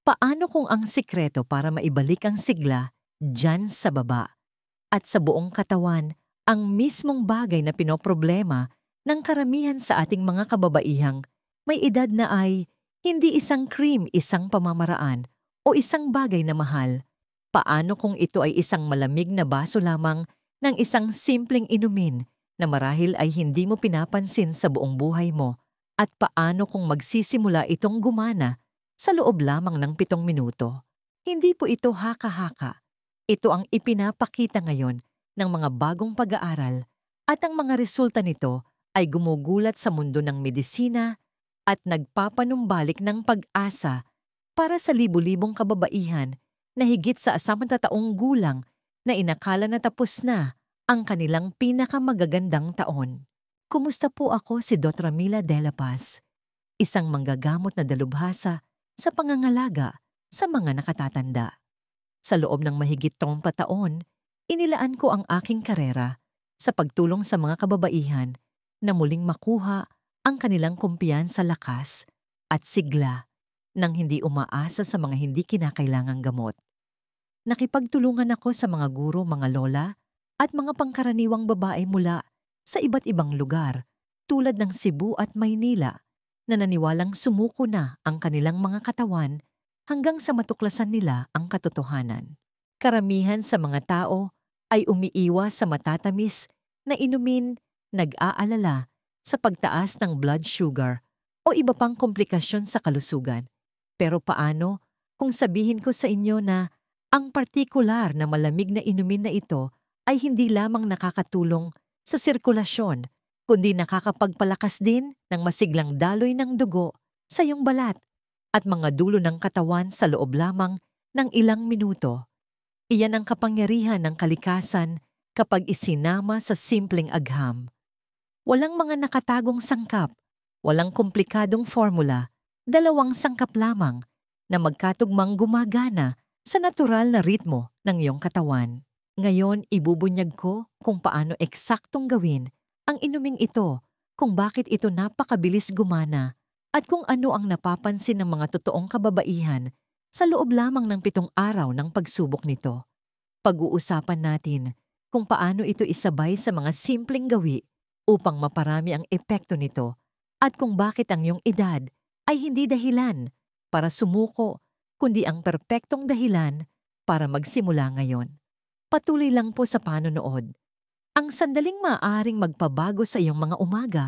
Paano kung ang sikreto para maibalik ang sigla dyan sa baba at sa buong katawan ang mismong bagay na pinoproblema ng karamihan sa ating mga kababaihang may edad na ay hindi isang cream, isang pamamaraan o isang bagay na mahal? Paano kung ito ay isang malamig na baso lamang ng isang simpleng inumin na marahil ay hindi mo pinapansin sa buong buhay mo? At paano kung magsisimula itong gumana sa loob lamang ng 7 minuto? Hindi po ito haka-haka. Ito ang ipinapakita ngayon ng mga bagong pag-aaral at ang mga resulta nito ay gumugulat sa mundo ng medisina at nagpapanumbalik ng pag-asa para sa libu-libong kababaihan na higit sa 10 taong gulang na inakala na tapos na ang kanilang pinakamagagandang taon. Kumusta po? Ako si Dr. Mila De La Paz, isang manggagamot na dalubhasa sa pangangalaga sa mga nakatatanda. Sa loob ng mahigit 30 taon, inilaan ko ang aking karera sa pagtulong sa mga kababaihan na muling makuha ang kanilang kumpiyansa, lakas at sigla nang hindi umaasa sa mga hindi kinakailangang gamot. Nakipagtulungan ako sa mga guro, mga lola at mga pangkaraniwang babae mula sa iba't ibang lugar tulad ng Cebu at Maynila na naniwalang sumuko na ang kanilang mga katawan hanggang sa matuklasan nila ang katotohanan. Karamihan sa mga tao ay umiiwas sa matatamis na inumin, nag-aalala sa pagtaas ng blood sugar o iba pang komplikasyon sa kalusugan. Pero paano kung sabihin ko sa inyo na ang partikular na malamig na inumin na ito ay hindi lamang nakakatulong sa sirkulasyon, kundi nakakapagpalakas din ng masiglang daloy ng dugo sa iyong balat at mga dulo ng katawan sa loob lamang ng ilang minuto. Iyan ang kapangyarihan ng kalikasan kapag isinama sa simpleng agham. Walang mga nakatagong sangkap, walang komplikadong formula, 2 sangkap lamang na magkatugmang gumagana sa natural na ritmo ng iyong katawan. Ngayon, ibubunyag ko kung paano eksaktong gawin ang inuming ito, kung bakit ito napakabilis gumana, at kung ano ang napapansin ng mga totoong kababaihan sa loob lamang ng 7 araw ng pagsubok nito. Pag-uusapan natin kung paano ito isabay sa mga simpleng gawi upang maparami ang epekto nito at kung bakit ang iyong edad ay hindi dahilan para sumuko, kundi ang perpektong dahilan para magsimula ngayon. Patuloy lang po sa panonood. Ang sandaling maaaring magpabago sa iyong mga umaga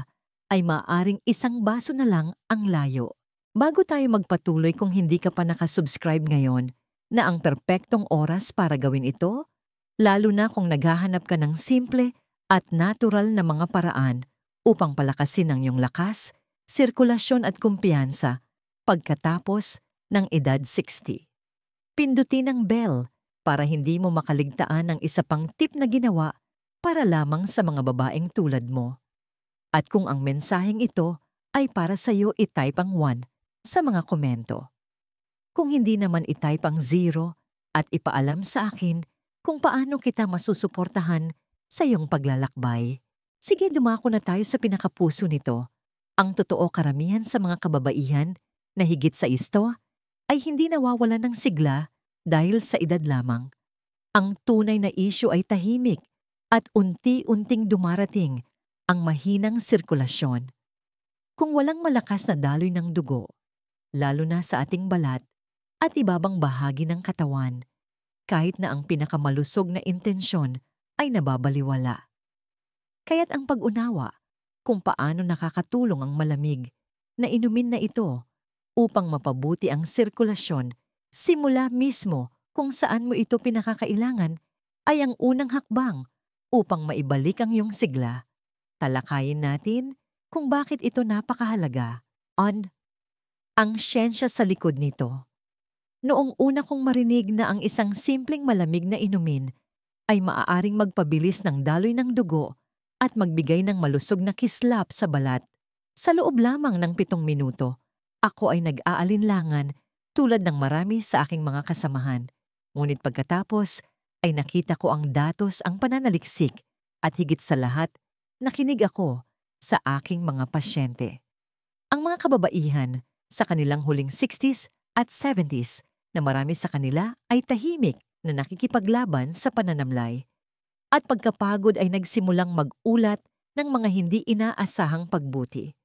ay maaaring 1 baso na lang ang layo. Bago tayo magpatuloy, kung hindi ka pa nakasubscribe ngayon, na ang perpektong oras para gawin ito, lalo na kung naghahanap ka ng simple at natural na mga paraan upang palakasin ang iyong lakas, sirkulasyon at kumpiyansa pagkatapos ng edad 60. Pindutin ang bell para hindi mo makaligtaan ng isa pang tip na ginawa para lamang sa mga babaeng tulad mo. At kung ang mensaheng ito ay para sa iyo, i-type ang 1 sa mga komento. Kung hindi naman, i-type ang 0 at ipaalam sa akin kung paano kita masusuportahan sa iyong paglalakbay. Sige, dumako na tayo sa pinakapuso nito. Ang totoo, karamihan sa mga kababaihan na higit sa isto ay hindi nawawalan ng sigla dahil sa edad lamang. Ang tunay na isyu ay tahimik at unti-unting dumarating ang mahinang sirkulasyon. Kung walang malakas na daloy ng dugo, lalo na sa ating balat at ibabang bahagi ng katawan, kahit na ang pinakamalusog na intensyon ay nababaliwala. Kaya't ang pag-unawa kung paano nakakatulong ang malamig na inumin na ito upang mapabuti ang sirkulasyon simula mismo kung saan mo ito pinakakailangan ay ang unang hakbang upang maibalik ang iyong sigla. Talakayin natin kung bakit ito napakahalaga. Ang siyensya sa likod nito. Noong una kong marinig na ang isang simpleng malamig na inumin ay maaaring magpabilis ng daloy ng dugo at magbigay ng malusog na kislap sa balat sa loob lamang ng 7 minuto, ako ay nag-aalinlangan tulad ng marami sa aking mga kasamahan. Ngunit pagkatapos ay nakita ko ang datos, ang pananaliksik at higit sa lahat, nakinig ako sa aking mga pasyente. Ang mga kababaihan sa kanilang huling 60s at 70s na marami sa kanila ay tahimik na nakikipaglaban sa pananamlay. At pagkapagod ay nagsimulang mag-ulat ng mga hindi inaasahang pagbuti.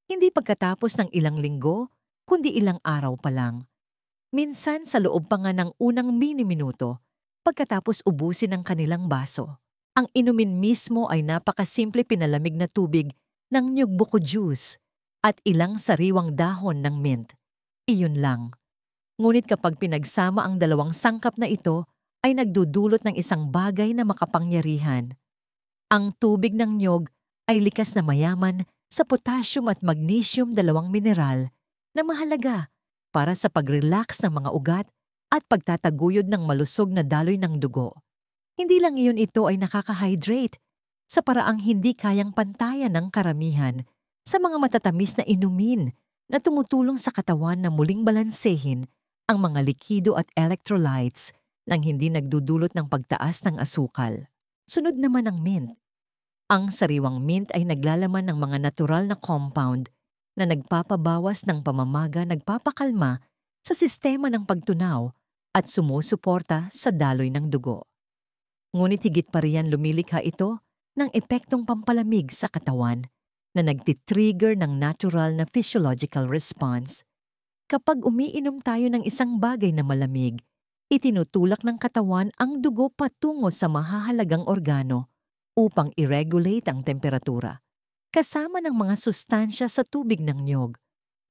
Hindi pagkatapos ng ilang linggo, kundi ilang araw pa lang. Minsan sa loob pa nga ng unang mini-minuto, pagkatapos ubusin ang kanilang baso. Ang inumin mismo ay napakasimple pinalamig na tubig ng nyug buko juice at ilang sariwang dahon ng mint. Iyon lang. Ngunit kapag pinagsama ang dalawang sangkap na ito, ay nagdudulot ng isang bagay na makapangyarihan. Ang tubig ng nyog ay likas na mayaman sa potassium at magnesium, dalawang mineral na mahalaga para sa pag-relax ng mga ugat at pagtataguyod ng malusog na daloy ng dugo. Hindi lang iyon, ito ay nakaka-hydrate sa paraang hindi kayang pantayan ng karamihan sa mga matatamis na inumin na tumutulong sa katawan na muling balansehin ang mga likido at electrolytes nang hindi nagdudulot ng pagtaas ng asukal. Sunod naman ang mint. Ang sariwang mint ay naglalaman ng mga natural na compound na nagpapabawas ng pamamaga, nagpapakalma sa sistema ng pagtunaw at sumusuporta sa daloy ng dugo. Ngunit higit pa riyan, lumilikha ito ng epektong pampalamig sa katawan na nagtitrigger ng natural na physiological response. Kapag umiinom tayo ng isang bagay na malamig, itinutulak ng katawan ang dugo patungo sa mahahalagang organo upang i-regulate ang temperatura. Kasama ng mga sustansya sa tubig ng nyog,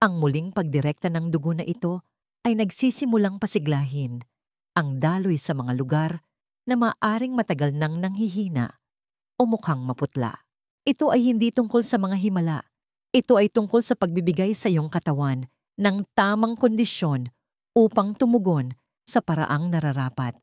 ang muling pagdirekta ng dugo na ito ay nagsisimulang pasiglahin ang daloy sa mga lugar na maaring matagal nang nanghihina o mukhang maputla. Ito ay hindi tungkol sa mga himala. Ito ay tungkol sa pagbibigay sa iyong katawan ng tamang kondisyon upang tumugon sa paraang nararapat.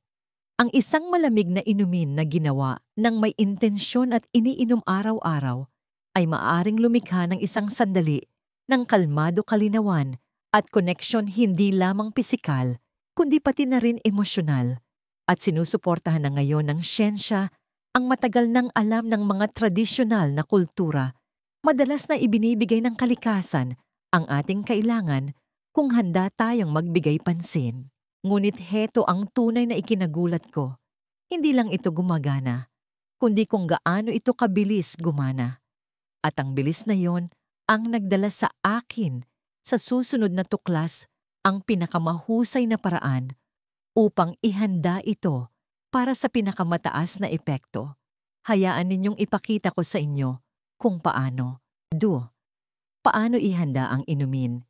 Ang isang malamig na inumin na ginawa ng may intensyon at iniinom araw-araw ay maaring lumikha ng isang sandali ng kalmado kalinawan at koneksyon hindi lamang pisikal kundi pati na rin emosyonal, at sinusuportahan na ngayon ng siyensya ang matagal nang alam ng mga tradisyonal na kultura. Madalas na ibinibigay ng kalikasan ang ating kailangan kung handa tayong magbigay pansin. Ngunit heto ang tunay na ikinagulat ko. Hindi lang ito gumagana, kundi kung gaano ito kabilis gumana. At ang bilis na yon ang nagdala sa akin sa susunod na tuklas ang pinakamahusay na paraan upang ihanda ito para sa pinakamataas na epekto. Hayaan ninyong ipakita ko sa inyo kung paano. Paano ihanda ang inumin?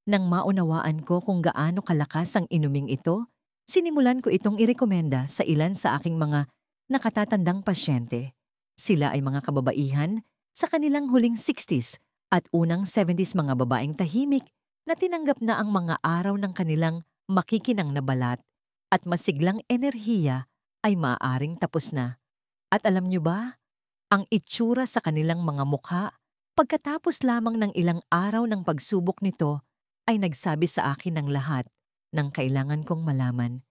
Nang maunawaan ko kung gaano kalakas ang inuming ito, sinimulan ko itong irekomenda sa ilan sa aking mga nakatatandang pasyente. Sila ay mga kababaihan sa kanilang huling 60s at unang 70s, mga babaeng tahimik na tinanggap na ang mga araw ng kanilang makikinang na balat at masiglang enerhiya ay maaaring tapos na. At alam niyo ba, ang itsura sa kanilang mga mukha pagkatapos lamang ng ilang araw ng pagsubok nito ay nagsabi sa akin ng lahat ng kailangan kong malaman.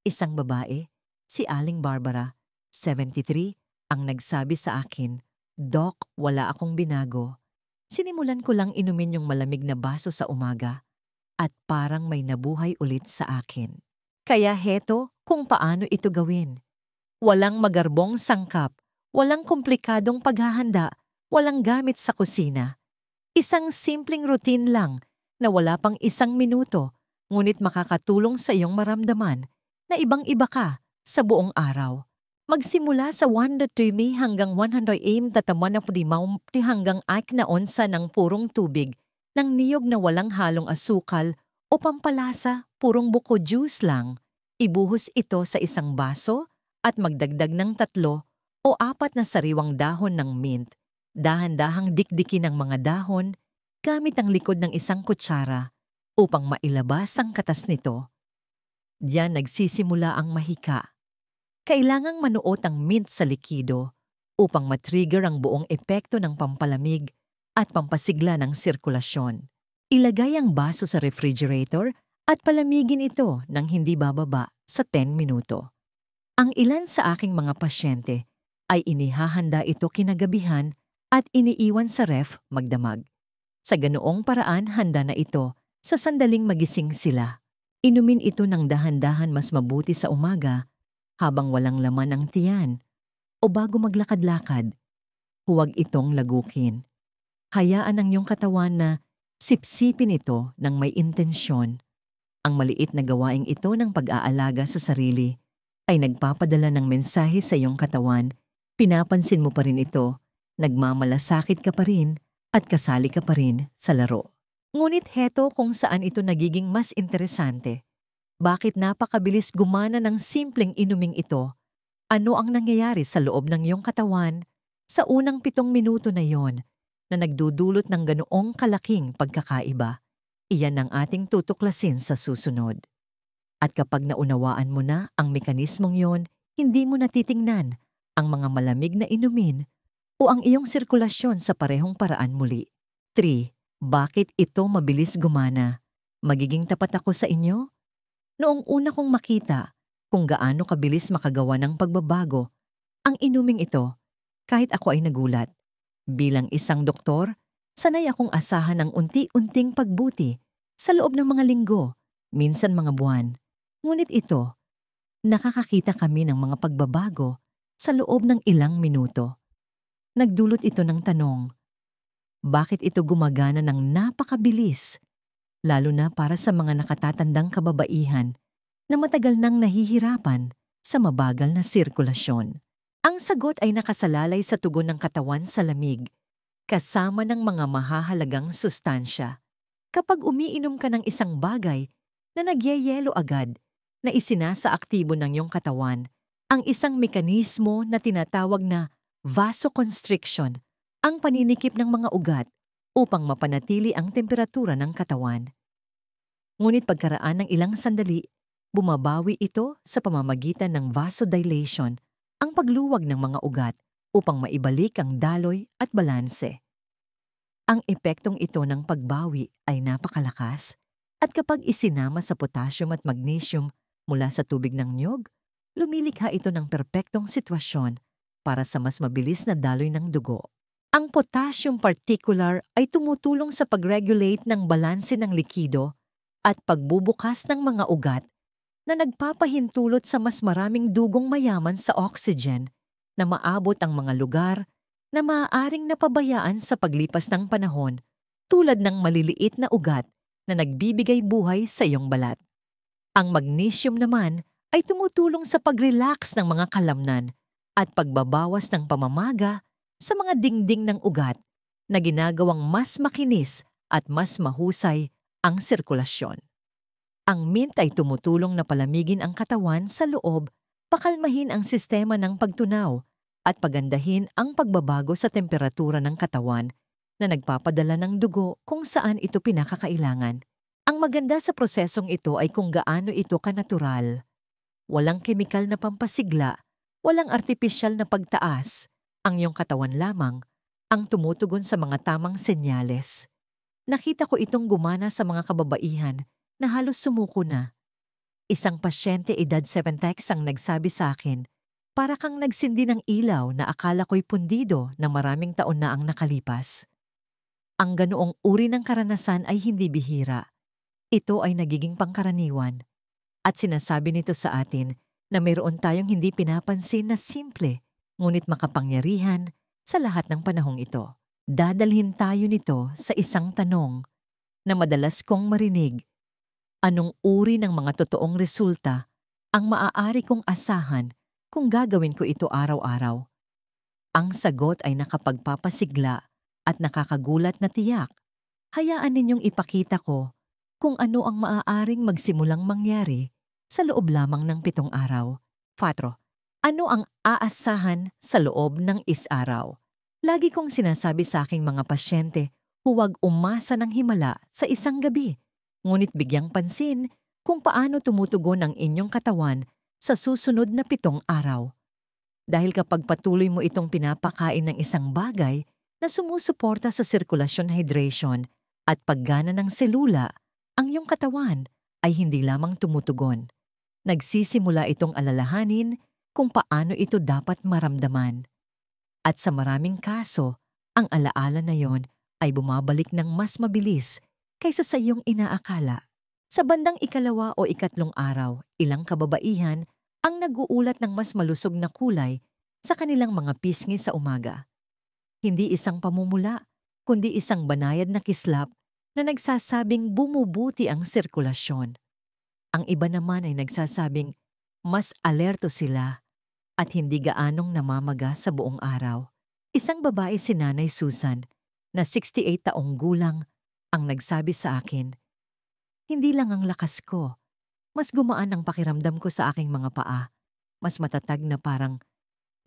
Isang babae, si Aling Barbara, 73, ang nagsabi sa akin, "Doc, wala akong binago. Sinimulan ko lang inumin yung malamig na baso sa umaga at parang may nabuhay ulit sa akin." Kaya heto kung paano ito gawin. Walang magarbong sangkap, walang komplikadong paghahanda, walang gamit sa kusina. Isang simpleng routine lang na wala pang isang minuto, ngunit makakatulong sa iyong maramdaman na ibang-iba ka sa buong araw. Magsimula sa 1 hanggang 100 tataman na hanggang 8 na onsa ng purong tubig ng niyog na walang halong asukal o pampalasa, purong buko juice lang. Ibuhos ito sa isang baso at magdagdag ng 3 o 4 na sariwang dahon ng mint. Dahan-dahang dikdikin ang mga dahon gamit ang likod ng isang kutsara upang mailabas ang katas nito. Diyan nagsisimula ang mahika. Kailangang manuot ang mint sa likido upang matrigger ang buong epekto ng pampalamig at pampasigla ng sirkulasyon. Ilagay ang baso sa refrigerator at palamigin ito ng hindi bababa sa 10 minuto. Ang ilan sa aking mga pasyente ay inihahanda ito kinagabihan at iniiwan sa ref magdamag. Sa ganoong paraan, handa na ito sa sandaling magising sila. Inumin ito ng dahan-dahan mas mabuti sa umaga habang walang laman ang tiyan o bago maglakad-lakad. Huwag itong lagukin. Hayaan ang iyong katawan na sipsipin ito ng may intensyon. Ang maliit na gawaing ito ng pag-aalaga sa sarili ay nagpapadala ng mensahe sa iyong katawan. Pinapansin mo pa rin ito, nagmamalasakit ka pa rin at kasali ka pa rin sa laro. Ngunit heto kung saan ito nagiging mas interesante. Bakit napakabilis gumana ng simpleng inuming ito? Ano ang nangyayari sa loob ng iyong katawan sa unang 7 minuto na yon na nagdudulot ng ganoong kalaking pagkakaiba? Iyan ang ating tutuklasin sa susunod. At kapag naunawaan mo na ang mekanismong yon, hindi mo natitingnan ang mga malamig na inumin o ang iyong sirkulasyon sa parehong paraan muli. 3. Bakit ito mabilis gumana? Magiging tapat ako sa inyo? Noong una kong makita kung gaano kabilis makagawa ng pagbabago ang inuming ito, kahit ako ay nagulat. Bilang isang doktor, sanay akong asahan ang unti-unting pagbuti sa loob ng mga linggo, minsan mga buwan. Ngunit ito, nakakakita kami ng mga pagbabago sa loob ng ilang minuto. Nagdulot ito ng tanong, bakit ito gumagana ng napakabilis? Lalo na para sa mga nakatatandang kababaihan na matagal nang nahihirapan sa mabagal na sirkulasyon. Ang sagot ay nakasalalay sa tugon ng katawan sa lamig, kasama ng mga mahahalagang sustansya. Kapag umiinom ka ng isang bagay na nagyayelo agad, na isinasa aktibo ng iyong katawan ang isang mekanismo na tinatawag na vasoconstriction, ang paninikip ng mga ugat upang mapanatili ang temperatura ng katawan. Ngunit pagkaraan ng ilang sandali, bumabawi ito sa pamamagitan ng vasodilation, ang pagluwag ng mga ugat upang maibalik ang daloy at balanse. Ang epektong ito ng pagbawi ay napakalakas at kapag isinama sa potassium at magnesium mula sa tubig ng niyog, lumilikha ito ng perpektong sitwasyon para sa mas mabilis na daloy ng dugo. Ang potassium particular ay tumutulong sa pag-regulate ng balanse ng likido at pagbubukas ng mga ugat na nagpapahintulot sa mas maraming dugong mayaman sa oxygen na maabot ang mga lugar na maaaring napabayaan sa paglipas ng panahon tulad ng maliliit na ugat na nagbibigay buhay sa iyong balat. Ang magnesium naman ay tumutulong sa pag-relax ng mga kalamnan at pagbabawas ng pamamaga sa mga dingding ng ugat na ginagawang mas makinis at mas mahusay ang sirkulasyon. Ang mint ay tumutulong na palamigin ang katawan sa loob, pakalmahin ang sistema ng pagtunaw, at pagandahin ang pagbabago sa temperatura ng katawan na nagpapadala ng dugo kung saan ito pinakakailangan. Ang maganda sa prosesong ito ay kung gaano ito kanatural. Walang kemikal na pampasigla, walang artipisyal na pagtaas. Ang iyong katawan lamang ang tumutugon sa mga tamang senyales. Nakita ko itong gumana sa mga kababaihan na halos sumuko na. Isang pasyente edad 70 ang nagsabi sa akin, para kang nagsindi ng ilaw na akala ko'y pundido na maraming taon na ang nakalipas. Ang ganoong uri ng karanasan ay hindi bihira. Ito ay nagiging pangkaraniwan. At sinasabi nito sa atin na mayroon tayong hindi pinapansin na simple, ngunit makapangyarihan sa lahat ng panahong ito. Dadalhin tayo nito sa isang tanong na madalas kong marinig. Anong uri ng mga totoong resulta ang maaari kong asahan kung gagawin ko ito araw-araw? Ang sagot ay nakapagpapasigla at nakakagulat na tiyak. Hayaan ninyong ipakita ko kung ano ang maaaring magsimulang mangyari sa loob lamang ng 7 araw. 4. Ano ang aasahan sa loob ng 1 araw? Lagi kong sinasabi sa aking mga pasyente, huwag umasa ng himala sa isang gabi. Ngunit bigyang pansin kung paano tumutugon ang inyong katawan sa susunod na 7 araw. Dahil kapag patuloy mo itong pinapakain ng isang bagay na sumusuporta sa sirkulasyon, hydration at paggana ng selula, ang iyong katawan ay hindi lamang tumutugon. Nagsisimula itong alalahanin kung paano ito dapat maramdaman. At sa maraming kaso, ang alaala na yon ay bumabalik ng mas mabilis kaysa sa iyong inaakala. Sa bandang ikalawa o ikatlong araw, ilang kababaihan ang nag-uulat ng mas malusog na kulay sa kanilang mga pisngi sa umaga. Hindi isang pamumula, kundi isang banayad na kislap na nagsasabing bumubuti ang sirkulasyon. Ang iba naman ay nagsasabing mas alerto sila at hindi gaanong namamaga sa buong araw. Isang babae, si Nanay Susan, na 68 taong gulang, ang nagsabi sa akin, "Hindi lang ang lakas ko, mas gumaan ang pakiramdam ko sa aking mga paa. Mas matatag na parang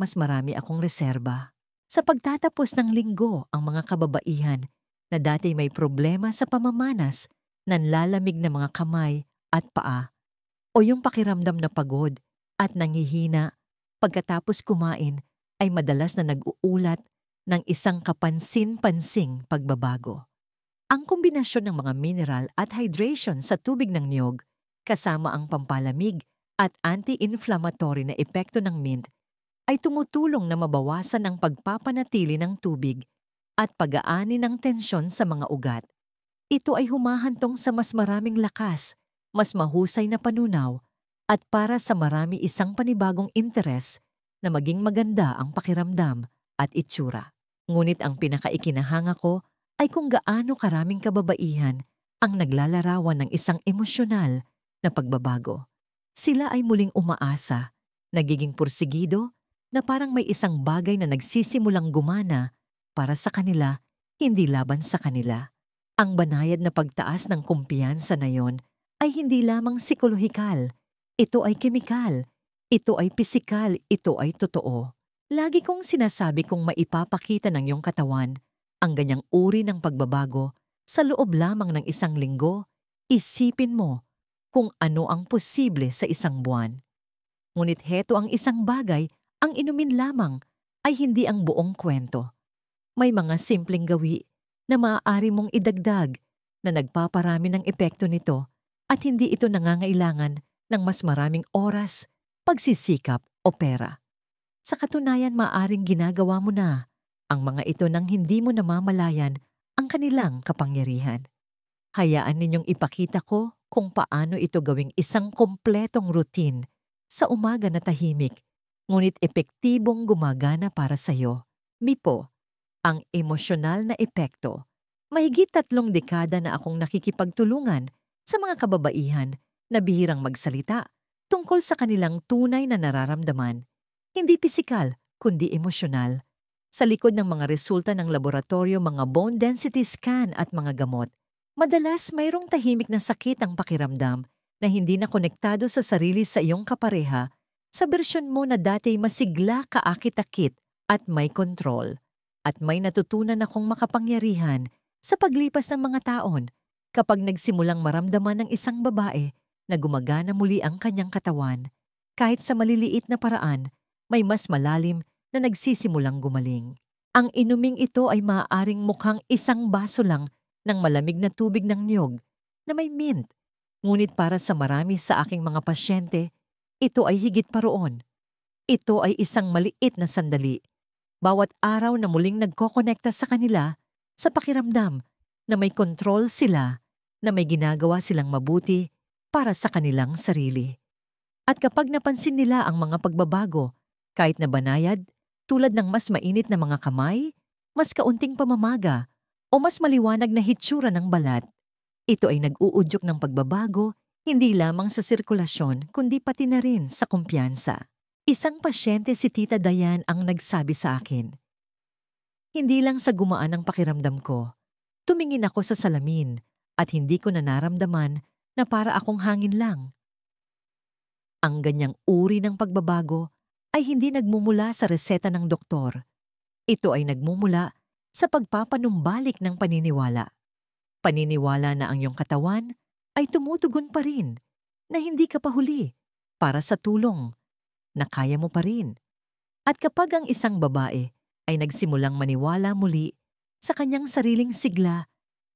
mas marami akong reserba." Sa pagtatapos ng linggo, ang mga kababaihan na dati may problema sa pamamanas, nanlalamig na mga kamay at paa, o yung pakiramdam na pagod at nanghihina pagkatapos kumain ay madalas na nag-uulat ng isang kapansin-pansing pagbabago. Ang kombinasyon ng mga mineral at hydration sa tubig ng niyog kasama ang pampalamig at anti-inflammatory na epekto ng mint ay tumutulong na mabawasan ang pagpapanatili ng tubig at pag-aani ng tensyon sa mga ugat. Ito ay humahantong sa mas maraming lakas, mas mahusay na panunaw, at para sa marami isang panibagong interes na maging maganda ang pakiramdam at itsura. Ngunit ang pinakaikinahanga ko ay kung gaano karaming kababaihan ang naglalarawan ng isang emosyonal na pagbabago. Sila ay muling umaasa, nagiging pursigido, na parang may isang bagay na nagsisimulang gumana para sa kanila, hindi laban sa kanila. Ang banayad na pagtaas ng kumpiyansa na yon ay hindi lamang psikolohikal. Ito ay kemikal. Ito ay pisikal. Ito ay totoo. Lagi kong sinasabi kung maipapakita ng iyong katawan ang ganyang uri ng pagbabago sa loob lamang ng isang linggo, isipin mo kung ano ang posible sa isang buwan. Ngunit heto ang isang bagay, ang inumin lamang ay hindi ang buong kwento. May mga simpleng gawi na maaari mong idagdag na nagpaparami ng epekto nito at hindi ito nangangailangan ng mas maraming oras, pagsisikap o pera. Sa katunayan, maaaring ginagawa mo na ang mga ito nang hindi mo namamalayan ang kanilang kapangyarihan. Hayaan ninyong ipakita ko kung paano ito gawing isang kompletong routine sa umaga na tahimik, ngunit epektibong gumagana para sa iyo. Mipo, ang emosyonal na epekto. Mahigit 3 dekada na akong nakikipagtulungan sa mga kababaihan na bihirang magsalita tungkol sa kanilang tunay na nararamdaman, hindi pisikal kundi emosyonal. Sa likod ng mga resulta ng laboratorio, mga bone density scan at mga gamot, madalas mayroong tahimik na sakit ang pakiramdam na hindi na konektado sa sarili sa iyong kapareha, sa bersyon mo na dati masigla, kaakit-akit at may kontrol. At may natutunan akong makapangyarihan sa paglipas ng mga taon kapag nagsimulang maramdaman ng isang babae na gumagana muli ang kanyang katawan. Kahit sa maliliit na paraan, may mas malalim na nagsisimulang gumaling. Ang inuming ito ay maaaring mukhang isang baso lang ng malamig na tubig ng niyog na may mint. Ngunit para sa marami sa aking mga pasyente, ito ay higit pa roon. Ito ay isang maliit na sandali. Bawat araw na muling nagkokonekta sa kanila, sa pakiramdam na may kontrol sila, na may ginagawa silang mabuti para sa kanilang sarili. At kapag napansin nila ang mga pagbabago, kahit na banayad, tulad ng mas mainit na mga kamay, mas kaunting pamamaga, o mas maliwanag na hitsura ng balat, ito ay nag-uudyok ng pagbabago hindi lamang sa sirkulasyon kundi pati na rin sa kumpiyansa. Isang pasyente, si Tita Dayan, ang nagsabi sa akin, "Hindi lang sa gumaan ang pakiramdam ko, tumingin ako sa salamin at hindi ko na naramdaman na para akong hangin lang." Ang ganyang uri ng pagbabago ay hindi nagmumula sa reseta ng doktor. Ito ay nagmumula sa pagpapanumbalik ng paniniwala. Paniniwala na ang iyong katawan ay tumutugon pa rin, na hindi ka pa huli para sa tulong, na kaya mo pa rin. At kapag ang isang babae ay nagsimulang maniwala muli sa kanyang sariling sigla,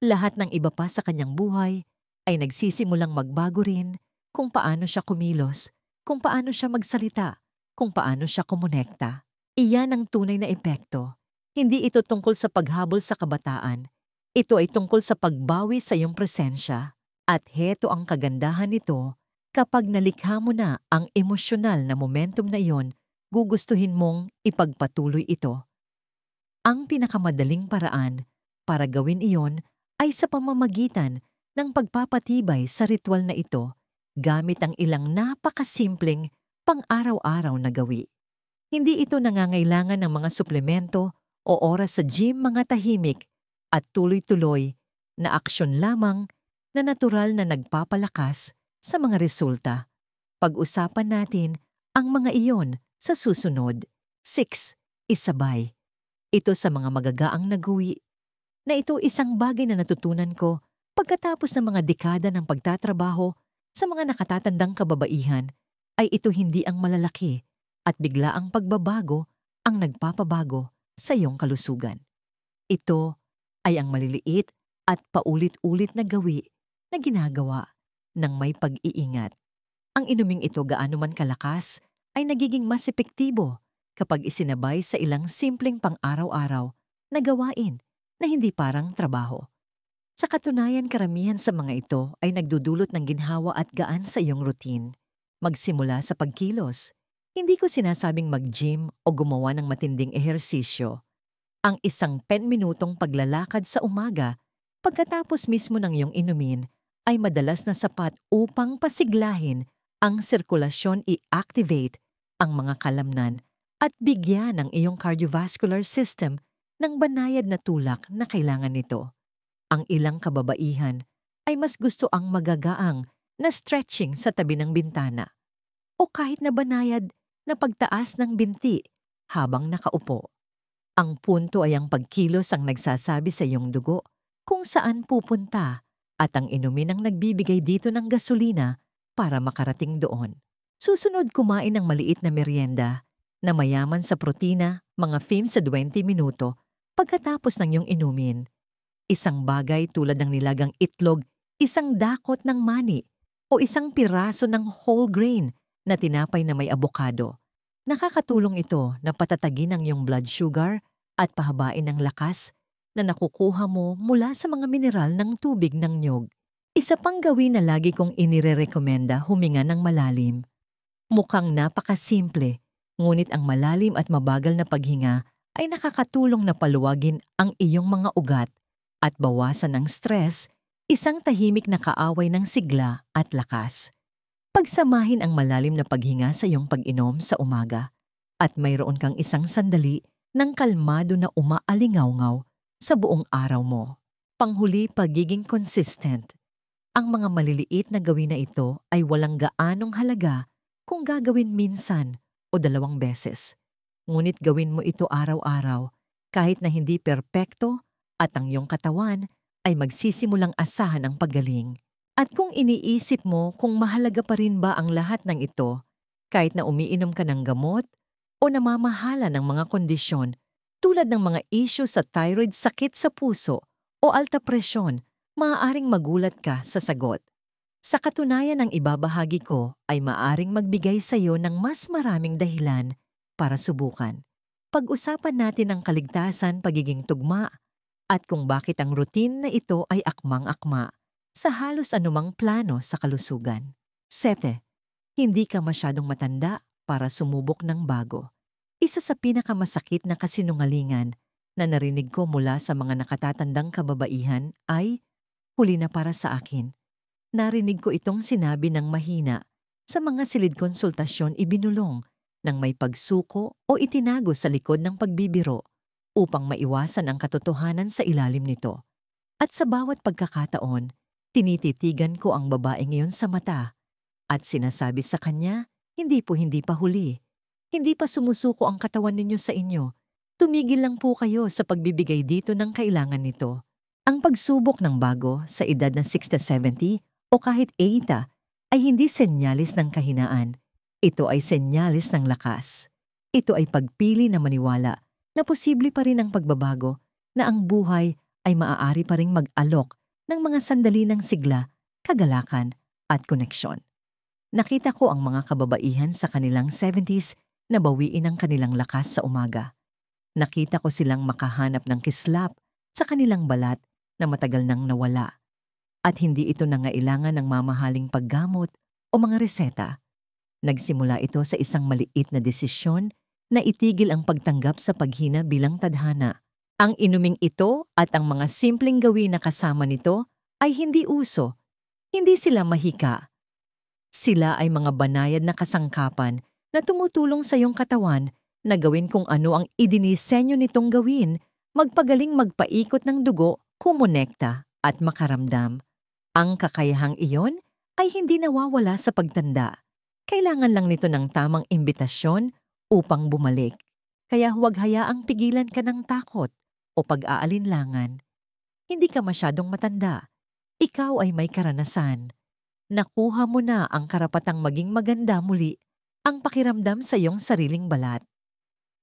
lahat ng iba pa sa kanyang buhay ay nagsisimulang magbago rin, kung paano siya kumilos, kung paano siya magsalita, kung paano siya kumonekta. Iyan ang tunay na epekto. Hindi ito tungkol sa paghabol sa kabataan. Ito ay tungkol sa pagbawi sa iyong presensya. At heto ang kagandahan nito, kapag nalikha mo na ang emosyonal na momentum na iyon, gugustuhin mong ipagpatuloy ito. Ang pinakamadaling paraan para gawin iyon ay sa pamamagitan ng pagpapatibay sa ritual na ito gamit ang ilang napakasimpleng pang-araw-araw na gawi. Hindi ito nangangailangan ng mga suplemento o oras sa gym, mga tahimik at tuloy-tuloy na aksyon lamang na natural na nagpapalakas sa mga resulta. Pag-usapan natin ang mga iyon sa susunod. 6. Isabay. Ito sa mga magagaang nagawi na ito isang bagay na natutunan ko pagkatapos ng mga dekada ng pagtatrabaho sa mga nakatatandang kababaihan ay ito hindi ang malalaki at biglaang pagbabago ang nagpapabago sa iyong kalusugan. Ito ay ang maliliit at paulit-ulit na gawi na ginagawa ng may pag-iingat. Ang inuming ito gaano man kalakas ay nagiging mas epektibo kapag isinabay sa ilang simpleng pang-araw-araw na gawain na hindi parang trabaho. Sa katunayan, karamihan sa mga ito ay nagdudulot ng ginhawa at gaan sa iyong routine. Magsimula sa pagkilos. Hindi ko sinasabing mag-gym o gumawa ng matinding ehersisyo. Ang isang 10 minutong paglalakad sa umaga pagkatapos mismo ng iyong inumin ay madalas na sapat upang pasiglahin ang sirkulasyon, i-activate ang mga kalamnan at bigyan ng iyong cardiovascular system ng banayad na tulak na kailangan nito. Ang ilang kababaihan ay mas gusto ang magagaang na stretching sa tabi ng bintana o kahit na banayad na pagtaas ng binti habang nakaupo. Ang punto ay ang pagkilos ang nagsasabi sa iyong dugo kung saan pupunta at ang inumin ang nagbibigay dito ng gasolina para makarating doon. Susunod, kumain ng maliit na merienda na mayaman sa protina, mga 15 sa 20 minuto pagkatapos ng iyong inumin. Isang bagay tulad ng nilagang itlog, isang dakot ng mani, o isang piraso ng whole grain na tinapay na may abokado. Nakakatulong ito na patatagin ang iyong blood sugar at pahabain ang lakas na nakukuha mo mula sa mga mineral ng tubig ng niyog. Isa pang gawin na lagi kong inirerekomenda, huminga ng malalim. Mukhang napakasimple, ngunit ang malalim at mabagal na paghinga ay nakakatulong na paluwagin ang iyong mga ugat at bawasan ang stress, isang tahimik na kaaway ng sigla at lakas. Pagsamahin ang malalim na paghinga sa iyong pag-inom sa umaga at mayroon kang isang sandali ng kalmado na umaalingaw-ngaw sa buong araw mo. Panghuli, pagiging consistent. Ang mga maliliit na gawin na ito ay walang gaanong halaga kung gagawin minsan o 2 beses. Ngunit gawin mo ito araw-araw kahit na hindi perpekto at ang iyong katawan ay magsisimulang asahan ang paggaling. At kung iniisip mo kung mahalaga pa rin ba ang lahat ng ito, kahit na umiinom ka ng gamot o namamahala ng mga kondisyon tulad ng mga issue sa thyroid, sakit sa puso o alta presyon, maaaring magulat ka sa sagot. Sa katunayan, ang ibabahagi ko ay maaaring magbigay sa iyo ng mas maraming dahilan para subukan. Pag-usapan natin ang kaligtasan, pagiging tugma, at kung bakit ang routine na ito ay akmang-akma sa halos anumang plano sa kalusugan. 7. Hindi ka masyadong matanda para sumubok ng bago. Isa sa pinakamasakit na kasinungalingan na narinig ko mula sa mga nakatatandang kababaihan ay, huli na para sa akin. Narinig ko itong sinabi ng mahina sa mga silid konsultasyon, ibinulong ng may pagsuko o itinago sa likod ng pagbibiro upang maiwasan ang katotohanan sa ilalim nito. At sa bawat pagkakataon, tinititigan ko ang babaeng iyon sa mata at sinasabi sa kanya, hindi pa huli. Hindi pa sumusuko ang katawan ninyo sa inyo. Tumigil lang po kayo sa pagbibigay dito ng kailangan nito. Ang pagsubok ng bago sa edad na 60-70 o kahit 80 ay hindi senyalis ng kahinaan. Ito ay senyalis ng lakas. Ito ay pagpili na maniwala na posible pa rin ang pagbabago, na ang buhay ay maaari pa ring mag-alok ng mga sandali ng sigla, kagalakan at koneksyon. Nakita ko ang mga kababaihan sa kanilang 70s na bawiin ang kanilang lakas sa umaga. Nakita ko silang makahanap ng kislap sa kanilang balat na matagal nang nawala. at hindi ito nangailangan ng mamahaling paggamot o mga reseta. Nagsimula ito sa isang maliit na desisyon na itigil ang pagtanggap sa paghina bilang tadhana. Ang inuming ito at ang mga simpleng gawin na kasama nito ay hindi uso. Hindi sila mahika. Sila ay mga banayad na kasangkapan na tumutulong sa iyong katawan na gawin kung ano ang idinisenyo nitong gawin, magpagaling magpaikot ng dugo, kumonekta at makaramdam. Ang kakayahang iyon ay hindi nawawala sa pagtanda. Kailangan lang nito ng tamang imbitasyon upang bumalik. Kaya huwag hayaang pigilan ka ng takot o pag-aalinlangan. Hindi ka masyadong matanda. Ikaw ay may karanasan. Nakuha mo na ang karapatang maging maganda muli ang pakiramdam sa iyong sariling balat.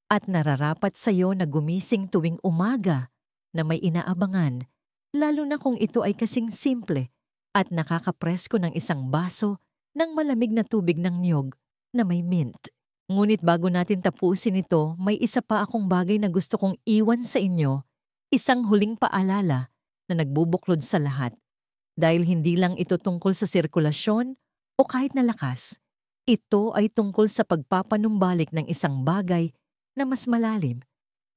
At nararapat sa iyo na gumising tuwing umaga na may inaabangan, lalo na kung ito ay kasing simple at nakakapresko ng isang baso ng malamig na tubig ng niyog na may mint. Ngunit bago natin tapusin ito, may isa pa akong bagay na gusto kong iwan sa inyo, isang huling paalala na nagbubuklod sa lahat. Dahil hindi lang ito tungkol sa sirkulasyon o kahit na lakas, ito ay tungkol sa pagpapanumbalik ng isang bagay na mas malalim.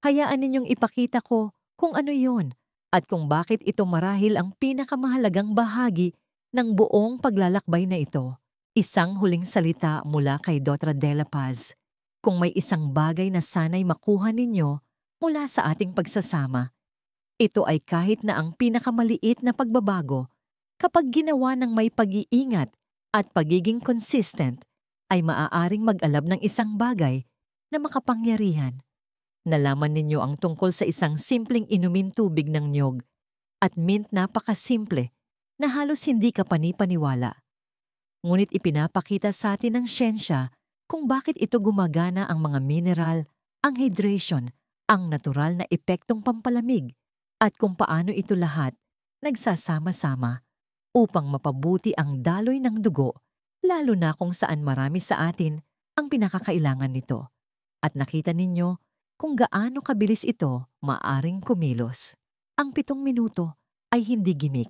Hayaan ninyong ipakita ko kung ano yon at kung bakit ito marahil ang pinakamahalagang bahagi ng buong paglalakbay na ito. Isang huling salita mula kay Dr. De La Paz. Kung may isang bagay na sana'y makuha ninyo mula sa ating pagsasama, ito ay kahit na ang pinakamaliit na pagbabago, kapag ginawa ng may pag-iingat at pagiging consistent, ay maaaring mag-alab ng isang bagay na makapangyarihan. Nalaman ninyo ang tungkol sa isang simpleng inumin tubig ng niyog at mint napakasimple na halos hindi ka panipaniwala. Ngunit ipinapakita sa atin ng siyensya kung bakit ito gumagana ang mga mineral, ang hydration, ang natural na epektong pampalamig, at kung paano ito lahat nagsasama-sama upang mapabuti ang daloy ng dugo, lalo na kung saan marami sa atin ang pinakakailangan nito. At nakita ninyo kung gaano kabilis ito maaring kumilos. Ang 7 minuto ay hindi gimik.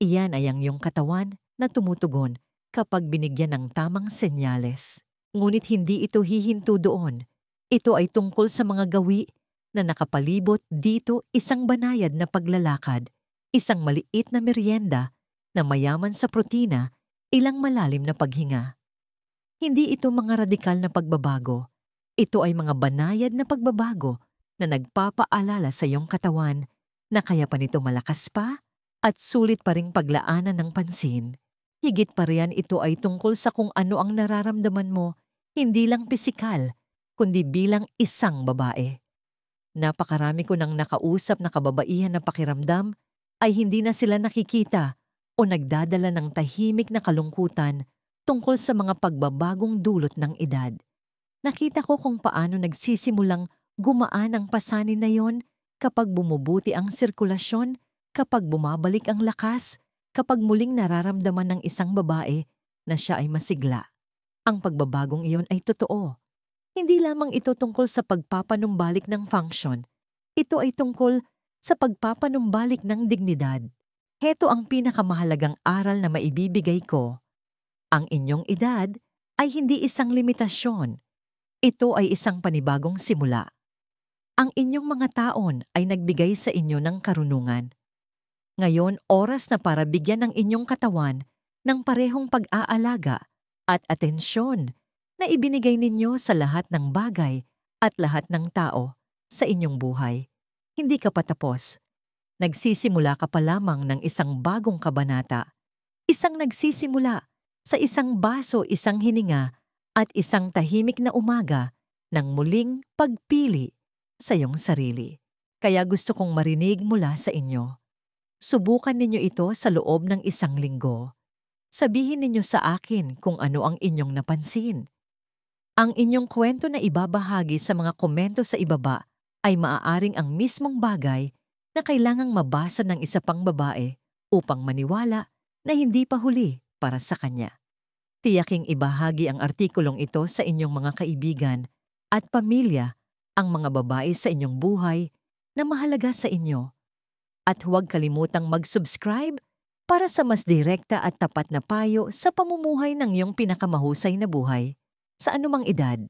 Iyan ay ang iyong katawan na tumutugon kapag binigyan ng tamang senyales. Ngunit hindi ito hihinto doon. Ito ay tungkol sa mga gawi na nakapalibot dito, isang banayad na paglalakad, isang maliit na merienda na mayaman sa protina, ilang malalim na paghinga. Hindi ito mga radikal na pagbabago. Ito ay mga banayad na pagbabago na nagpapaalala sa iyong katawan na kaya pa nito malakas pa at sulit pa ring paglaanan ng pansin. Higit pa riyan, ito ay tungkol sa kung ano ang nararamdaman mo, hindi lang pisikal, kundi bilang isang babae. Napakarami ko nang nakausap na kababaihan na pakiramdam ay hindi na sila nakikita o nagdadala ng tahimik na kalungkutan tungkol sa mga pagbabagong dulot ng edad. Nakita ko kung paano nagsisimulang gumaan ang pasanin na yon kapag bumubuti ang sirkulasyon, kapag bumabalik ang lakas, kapag muling nararamdaman ng isang babae na siya ay masigla. Ang pagbabagong iyon ay totoo. Hindi lamang ito tungkol sa pagpapanumbalik ng function. Ito ay tungkol sa pagpapanumbalik ng dignidad. Heto ang pinakamahalagang aral na maibibigay ko. Ang inyong edad ay hindi isang limitasyon. Ito ay isang panibagong simula. Ang inyong mga taon ay nagbigay sa inyo ng karunungan. Ngayon, oras na para bigyan ng inyong katawan ng parehong pag-aalaga at atensyon na ibinigay ninyo sa lahat ng bagay at lahat ng tao sa inyong buhay. Hindi ka pa tapos. Nagsisimula ka pa lamang ng isang bagong kabanata. Isang nagsisimula sa isang baso, isang hininga, at isang tahimik na umaga ng muling pagpili sa iyong sarili. Kaya gusto kong marinig mula sa inyo. Subukan ninyo ito sa loob ng 1 linggo. Sabihin ninyo sa akin kung ano ang inyong napansin. Ang inyong kwento na ibabahagi sa mga komento sa ibaba ay maaaring ang mismong bagay na kailangang mabasa ng isa pang babae upang maniwala na hindi pa huli para sa kanya. Tiyaking ibahagi ang artikulong ito sa inyong mga kaibigan at pamilya, ang mga babae sa inyong buhay na mahalaga sa inyo. At huwag kalimutang mag-subscribe para sa mas direkta at tapat na payo sa pamumuhay ng iyong pinakamahusay na buhay sa anumang edad.